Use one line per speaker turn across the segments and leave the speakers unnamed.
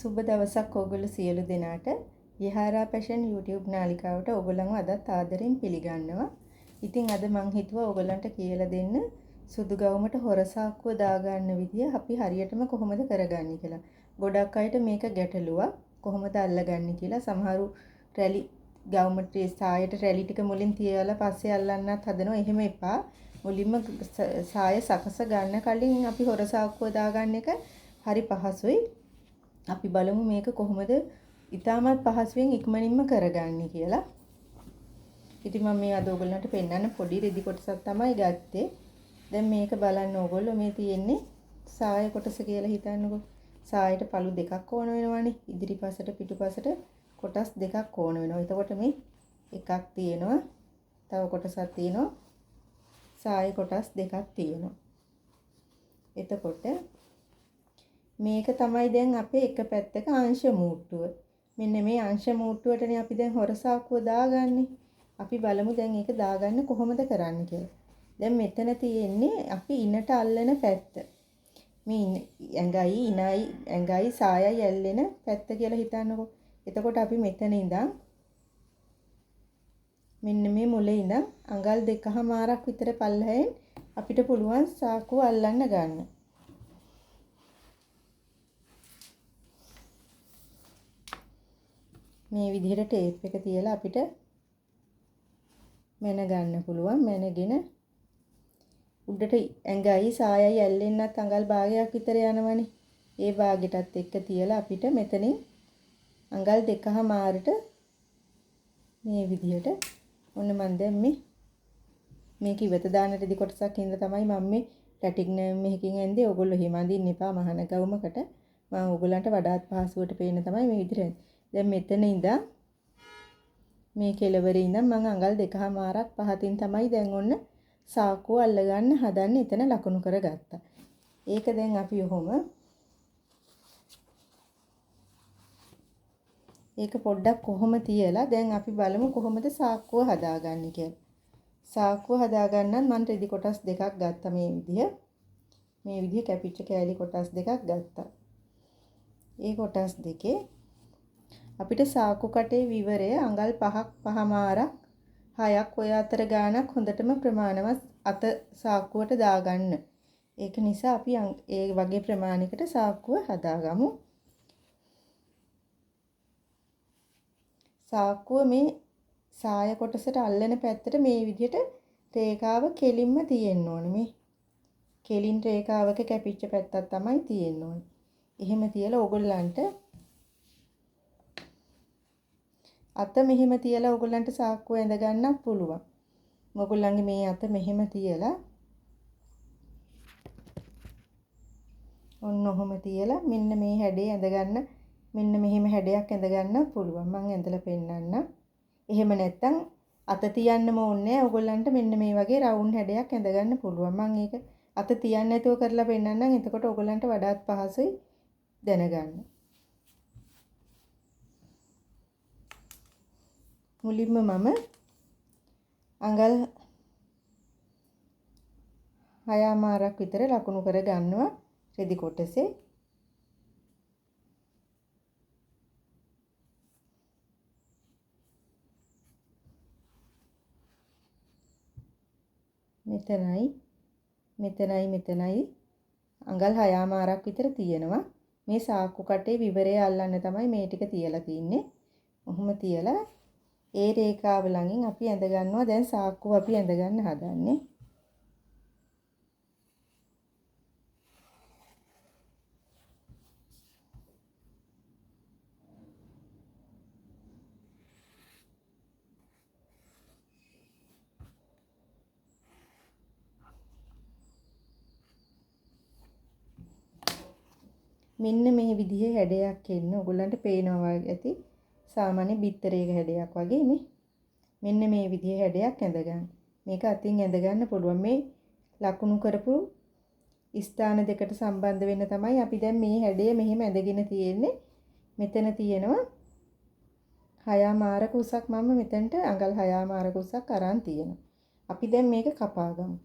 සුබ දවසක් ඕගොල්ලෝ සියලු දෙනාට විහාරා පැෂන් YouTube නාලිකාවට ඕගොල්ලන්ව අදත් ආදරෙන් පිළිගන්නවා. ඉතින් අද මං හිතුවා ඕගොල්ලන්ට කියලා දෙන්න සුදු ගවුමට හොරසාක්කුව දාගන්න විදිය අපි හරියටම කොහොමද කරගන්නේ කියලා. ගොඩක් අයට මේක ගැටලුවක් කොහොමද අල්ලගන්නේ කියලා. සමහරු රැලි ගවුමට සායට රැලි ටික මුලින් තියලා පස්සේ අල්ලන්නත් හදනවා. එහෙම එපා. මුලින්ම සාය සකස ගන්න කලින් අපි හොරසාක්කුව දාගන්න එක හරි පහසුයි. අපි බලමු මේක කොහොමද ඉතාමත් පහසුවෙන් ඉක්මනින්ම කරගන්නේ කියලා. ඉතින් මම මේ අද ඔයගොල්ලන්ට පෙන්නන්න පොඩි රෙදි කොටසක් තමයි ගත්තේ. දැන් මේක බලන්න ඕගොල්ලෝ මේ තියෙන්නේ සාය කොටස කියලා හිතන්නකෝ. සායට පළු දෙකක් ඕන වෙනවානේ. ඉදිරිපසට පිටුපසට කොටස් දෙකක් ඕන වෙනවා. එතකොට මේ එකක් තියෙනවා. තව කොටසක් තියෙනවා. සාය කොටස් දෙකක් තියෙනවා. එතකොට මේක තමයි දැන් අපේ එක පැත්තක අංශ මූට්ටුව. මෙන්න මේ අංශ මූට්ටුවටනේ අපි දැන් හොරසාක්කුව දාගන්නේ. අපි බලමු දැන් ඒක දාගන්න කොහොමද කරන්න කියලා. දැන් මෙතන තියෙන්නේ අපි ඉනට අල්ලන පැත්ත. මේ ඇඟයි ඉනයි ඇඟයි සායයි ඇල්ලෙන පැත්ත කියලා හිතන්නකෝ. එතකොට අපි මෙතන ඉඳන් මෙන්න මේ මුලේ ඉඳන් අඟල් 2මාරක් විතර පල්ලෙහෙන් අපිට පුළුවන් සාක්කුව අල්ලන්න ගන්න. මේ විදිහට ටේප් එක තියලා අපිට මැන ගන්න පුළුවන්. මැනගෙන උඩට ඇඟයි සායයි ඇල්ලෙන්නත් අඟල් භාගයක් විතර යනවනේ. ඒ භාගෙටත් එක්ක තියලා අපිට මෙතනින් අඟල් 2මාරට මේ විදිහට ඔන්න මම දැන් මේක ඉවත දාන රෙදි කොටසක් හින්දා තමයි මම මේ රැටික් මෙහකින් ඇන්දේ. ඔයගොල්ලෝ එහෙම අඳින්න එපා මහන ගවුමකට. මම ඔයගොල්ලන්ට වඩාත් පහසුවට පේන්න තමයි මේ විදිහට. දැන් මෙතන ඉඳන් මේ කෙළවරේ ඉඳන් මම අඟල් 2මාරක් පහතින් තමයි දැන් ඔන්න සාක්කුව අල්ලගන්න හදන්නේ. එතන ලකුණු කරගත්තා. ඒක දැන් අපි ඔහොම ඒක පොඩ්ඩක් කොහොම තියලා දැන් අපි බලමු කොහොමද සාක්කුව හදාගන්නේ කියලා. සාක්කුව හදාගන්නත් මම රෙදි කොටස් දෙකක් ගත්තා මේ විදිහ කැපිච්ච කෑලි කොටස් දෙකක් ගත්තා. ඒ කොටස් දෙකේ අපිට සාක්කු කටේ විවරය අඟල් 5ක් 5මාරක් 6ක් ඔය අතර ගානක් හොඳටම ප්‍රමාණවත් අත සාක්කුවට දාගන්න. ඒක නිසා අපි ඒ වගේ ප්‍රමාණයකට සාක්කුව හදාගමු. සාක්කුව මේ සාය කොටසට අල්ලන පැත්තට මේ විදිහට රේඛාව කෙලින්ම තියෙන්න ඕනේ. මේ කෙලින් රේඛාවක කැපිච්ච පැත්තක් තමයි තියෙන්න ඕනේ. එහෙම තියලා ඕගොල්ලන්ට අත මෙහෙම තියලා ඕගොල්ලන්ට සාක්කුව ඇඳ ගන්නත් පුළුවන්. ඕගොල්ලන්ගේ මේ අත මෙහෙම තියලා ඔන්න ඔහොම තියලා මෙන්න මේ හැඩේ ඇඳ ගන්න. මෙන්න මෙහෙම හැඩයක් ඇඳ ගන්නත් පුළුවන්. මම ඇඳලා පෙන්නන්නම්. එහෙම නැත්නම් අත තියන්නම ඕනේ නැහැ. ඕගොල්ලන්ට මෙන්න මේ වගේ රවුන්ඩ් හැඩයක් ඇඳ ගන්න පුළුවන්. මම ඒක අත තියන්න නැතුව කරලා පෙන්නන්නම්. එතකොට ඕගොල්ලන්ට වඩාත් පහසුයි දැනගන්න. මුලින්ම මම අඟල් 6මාරක් විතර ලකුණු කර ගන්නවා රෙදි කොටසේ. මෙතනයි අඟල් 6මාරක් විතර තියෙනවා. මේ සාක්කු කටේ විවරය අල්ලන්න තමයි මේ ටික තියලා තින්නේ. ඔහොම තියලා ඒ රේඛාව ළඟින් අපි ඇඳ ගන්නවා. දැන් සාක්කුව අපි ඇඳ ගන්න හදන්නේ. මෙන්න මේ විදිහේ හැඩයක් එන්න ඔයගොල්ලන්ට පේනවා ඇති. සාමාන්‍ය බිත්තරයක හැඩයක් වගේ මෙන්න මේ විදිහේ හැඩයක් ඇඳ ගන්න. මේක අතින් ඇඳ ගන්න පුළුවන්. මේ ලකුණු කරපු ස්ථාන දෙකට සම්බන්ධ වෙන්න තමයි අපි දැන් මේ හැඩය මෙහෙම ඇඳගෙන තියෙන්නේ. මෙතන තියෙනවා 6මාරක උසක්. මම මෙතනට අඟල් 6මාරක උසක් අරන් තියෙනවා. අපි දැන් මේක කපා ගමු.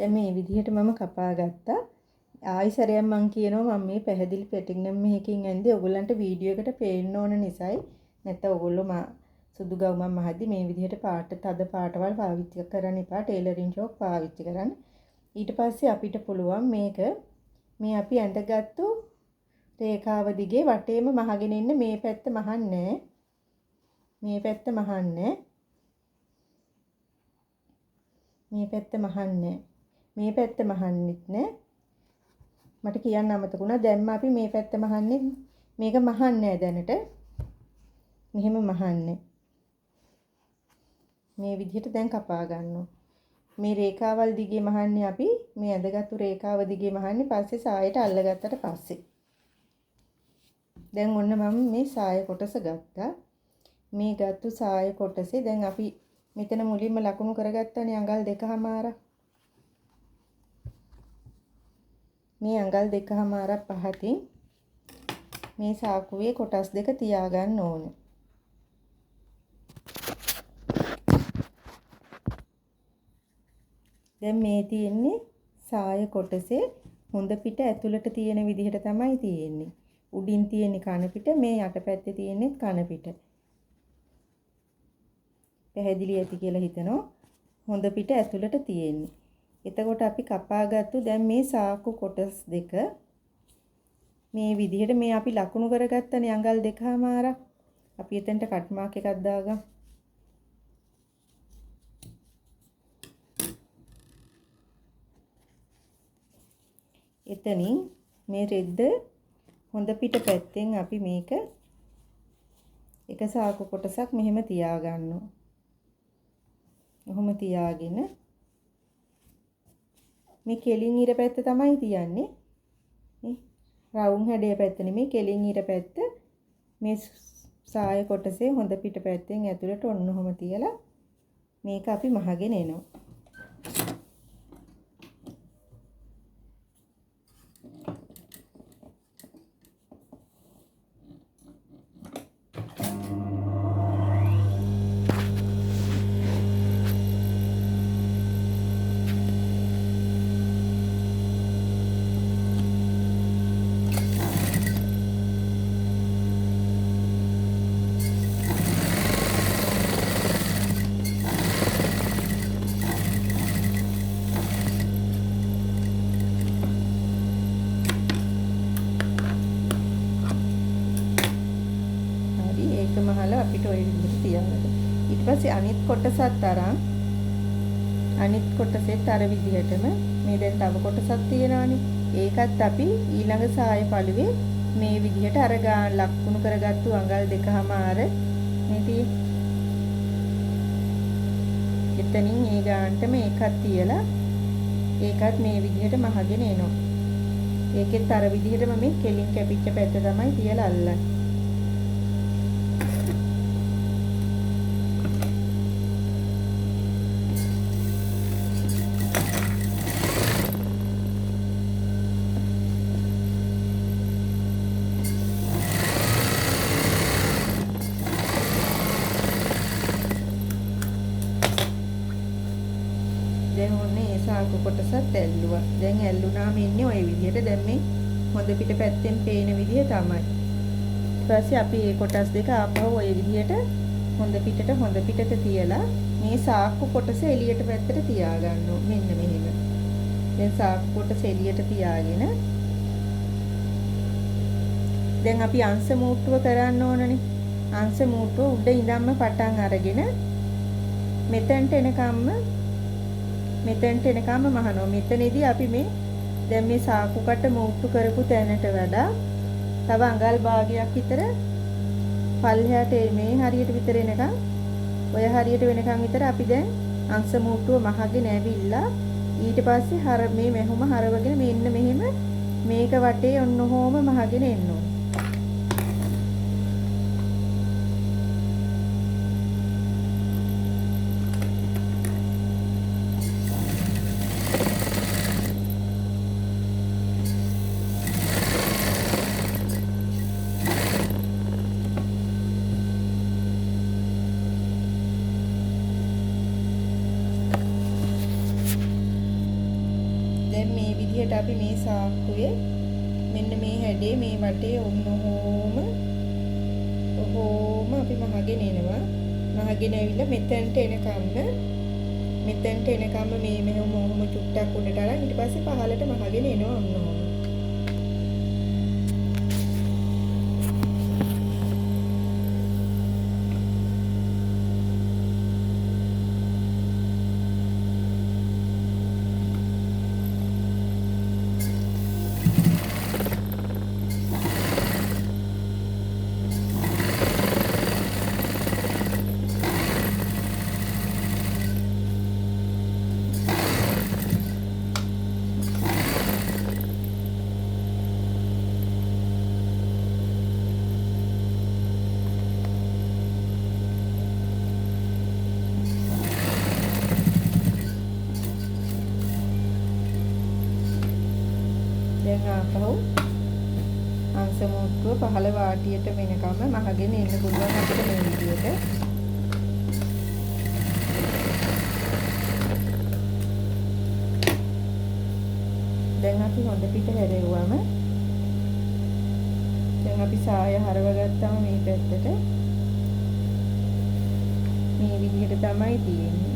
දැන් මේ විදිහට මම කපා ගත්තා. ආයිසරයක් මම කියනවා මම මේ පැහැදිලි පැටිග්නම් මේකකින් ඇඳි ඔයගොල්ලන්ට වීඩියෝ එකට පේන්න ඕන නිසායි. නැත්නම් ඔයගොල්ලෝ සුදු ගවුමක් මහද්දි මේ විදිහට තද පාටවල් පාවිච්චි කරන්න එපා. ටේලරින් චෝක් පාවිච්චි කරන්න. ඊට පස්සේ අපිට පුළුවන් මේක මේ අපි ඇඳගත්තු රේඛාව දිගේ වටේම මහගෙන ඉන්න මේ පැත්ත මහන්නේ. මේ පැත්ත මහන්නේ. මේ පැත්ත මහන්නේ. මේ පැත්ත මහන්නෙත් නෑ. මට කියන්න අමතක වුණා. දැම්ම අපි මේ පැත්ත මහන්නේ. මේක මහන්නේ දැනට. මෙහෙම මහන්නේ. මේ විදිහට දැන් කපා ගන්නවා. මේ රේඛාවල් දිගේ මහන්නේ අපි මේ ඇඳගත්තු රේඛාව දිගේ මහන්නේ පස්සේ සායට අල්ලගත්තට පස්සේ. දැන් ඔන්න මම මේ සාය කොටස ගත්තා. මේ ගත්තු සාය කොටසේ දැන් අපි මෙතන මුලින්ම ලකුණු කරගත්තානේ අඟල් 2මාරක්. මේ අඟල් 2මාරක් පහතින් මේ සාකුවේ කොටස් දෙක තියාගන්න ඕනේ. දැන් මේ තියෙන්නේ සාය කොටසේ හොඳ පිට ඇතුළට තියෙන විදිහට තමයි තියෙන්නේ. උඩින් තියෙන්නේ කන පිට, මේ යටපැත්තේ තියෙන්නේ කන පිට. පැහැදිලි ඇති කියලා හිතනවා. හොඳ පිට ඇතුළට තියෙන්නේ. එතකොට අපි කපාගත්තු දැන් මේ සාකු කොටස් දෙක මේ විදිහට මේ අපි ලකුණු කරගත්තනේ අඟල් 2මාරක්. අපි එතනට කට් මාක් එකක් දාගමු. එතනින් මේ රෙද්ද හොඳ පිට පැත්තෙන් අපි මේක එක සාකු කොටසක් මෙහෙම තියාගන්නවා. ඔහොම තියාගෙන මේ කෙලින් ඉර පැත්ත තමයි තියන්නේ. මේ රවුම් හැඩය පැත්ත නෙමෙයි කෙලින් ඉර පැත්ත මේ සාය කොටසේ හොඳ පිට පැත්තෙන් ඇතුළට ඔන්න ඔහොම තියලා මේක අපි මහගෙන එනවා. මහල අපිට ওই විදිහට තියන්න. ඊට පස්සේ අනිත් කොටසත් අරන් අනිත් කොටසෙත් අර විදිහටම මේ දැන් තව කොටසක් තියෙනවානේ. ඒකත් අපි ඊළඟ සාය පළුවේ මේ විදිහට අර ලකුණු කරගත්තු අඟල් 2මාර මේ එතනින් ඒ ගානටම ඒකත් තියලා ඒකත් මේ විදිහට මහගෙන එනවා. ඒකෙත් අර විදිහටම මේ කෙලින් කැපිච්ච පැත්ත තමයි තියලා අල්ලන්නේ. දැන් ඔන්නේ ඒ සාකු කොටසත් ඇල්ලුවා. දැන් ඇල්ලුනාම ඉන්නේ ওই විදිහට. දැන් මේ හොඳ පිට පැත්තෙන් පේන විදිහ තමයි. ඊට පස්සේ අපි මේ කොටස් දෙක ආපහු ওই විදිහට හොඳ පිටට තියලා මේ සාකු කොටස එළියට පැත්තට තියාගන්නවා. මෙන්න මෙහෙම. දැන් සාකු කොටස එළියට තියාගෙන දැන් අපි අංශ මූට්ටුව කරන්න ඕනනේ. අංශ මූට්ටුව උඩ ඉඳන්ම පටන් අරගෙන මෙතෙන්ට එනකම්ම මහනවා. මෙතනදී අපි මේ දැන් මේ සාකු කට මූට්ටු කරපු තැනට වඩා තව අඟල් භාගයක් විතර පල්ලෙහාට මේ හරියට විතර එනකම් ඔය හරියට වෙනකම් විතර අපි දැන් අංශ මූට්ටුව මහගෙන ඇවිල්ලා ඊට පස්සේ මේ මෙහෙම හරවගෙන මෙන්න මෙහෙම මේක වටේ ඔන්න ඔහොම මහගෙන එන්න ඕනේ. විදිහට අපි මේ සාක්කුවේ මෙන්න මේ හැඩේ මේ වටේ ඔන්නෝම අපි මහගෙන එනවා. මහගෙන ඇවිල්ලා මෙතෙන්ට එනකම්ම මේ මෙහෙම මොහොම චුට්ටක් උඩට අරන් ඊට පස්සේ පහළට මහගෙන එනවා ඔන්නෝම. දැන් ආපහු අංශ මුට්ටුව පහළ වාටියට වෙනකම් මහගෙන එන්න පුළුවන් අපිට මේ විදියට. දැන් අපි හොඳ පිට හැරෙව්වම දැන් අපි සාය හරව ගත්තාම මේ පැත්තට මේ විදිහට තමයි තියෙන්නේ.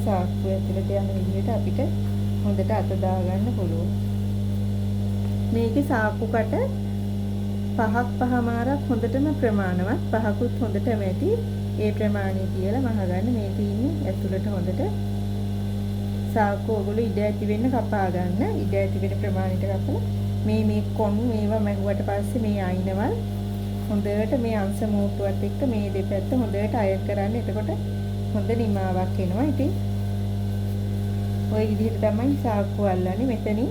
සාක්කුව ඇතුළට යන විදිහට අපිට හොඳට අත දාගන්න පුළුවන්. මේකේ සාක්කු කට පහමාරක් හොඳටම ප්‍රමාණවත්. පහකුත් හොඳටම ඇති. ඒ ප්‍රමාණය කියලා මහගන්න මේක ඉන්නේ ඇතුළට හොඳට. සාක්කුව ඔයගොල්ලෝ ඉඩ ඇති වෙන්න කපා ගන්න. ඉඩ ඇති වෙන ප්‍රමාණයට කපලා මේ කොණු මේවා මැහුවට පස්සේ මේ අයිනවල් හොඳට මේ අංශ මෝට්ටුවත් එක්ක මේ දෙපැත්ත හොඳට අයත් කරන්න. එතකොට හොඳ නිමාවක් එනවා. ඉතින් ওই විදිහට තමයි සාක්කුව අල්ලන්නේ. මෙතනින්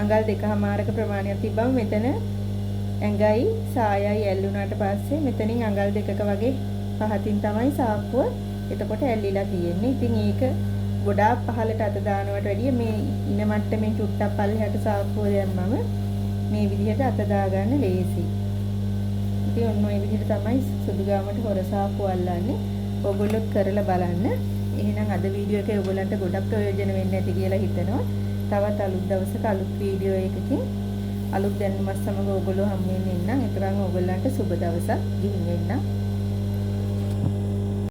අඟල් 2මාරක ප්‍රමාණයක් තිබ්බම මෙතන ඇඟයි සායයි ඇල්ලුණාට පස්සේ මෙතනින් අඟල් 2ක වගේ පහතින් තමයි සාක්කුව එතකොට ඇල්ලිලා තියෙන්නේ. ඉතින් ඒක ගොඩාක් පහළට අත දානවට වැඩිය මේ ඉන මට්ටමින් චුට්ටක් පල්ලෙහාට සාක්කුව දැම්මම මේ විදිහට අත දාගන්න ලේසි. ඉතින් ඔන්න ඔය විදිහට තමයි සුදු ගාමට හොර සාක්කුව අල්ලන්නේ. ඔයගොල්ලෝ කරලා බලන්න. එහෙනම් අද වීඩියෝ එකේ ඔයගොල්ලන්ට ගොඩක් ප්‍රයෝජන වෙන්න ඇති කියලා හිතනවා. තවත් අලුත් දවසක අලුත් වීඩියෝ එකකින් අලුත් දැනුමක් සමග ඔයගොල්ලෝ හම්බ වෙන්න. එතරම් ඔයගොල්ලන්ට සුබ දවසක් ගිහින් එන්න.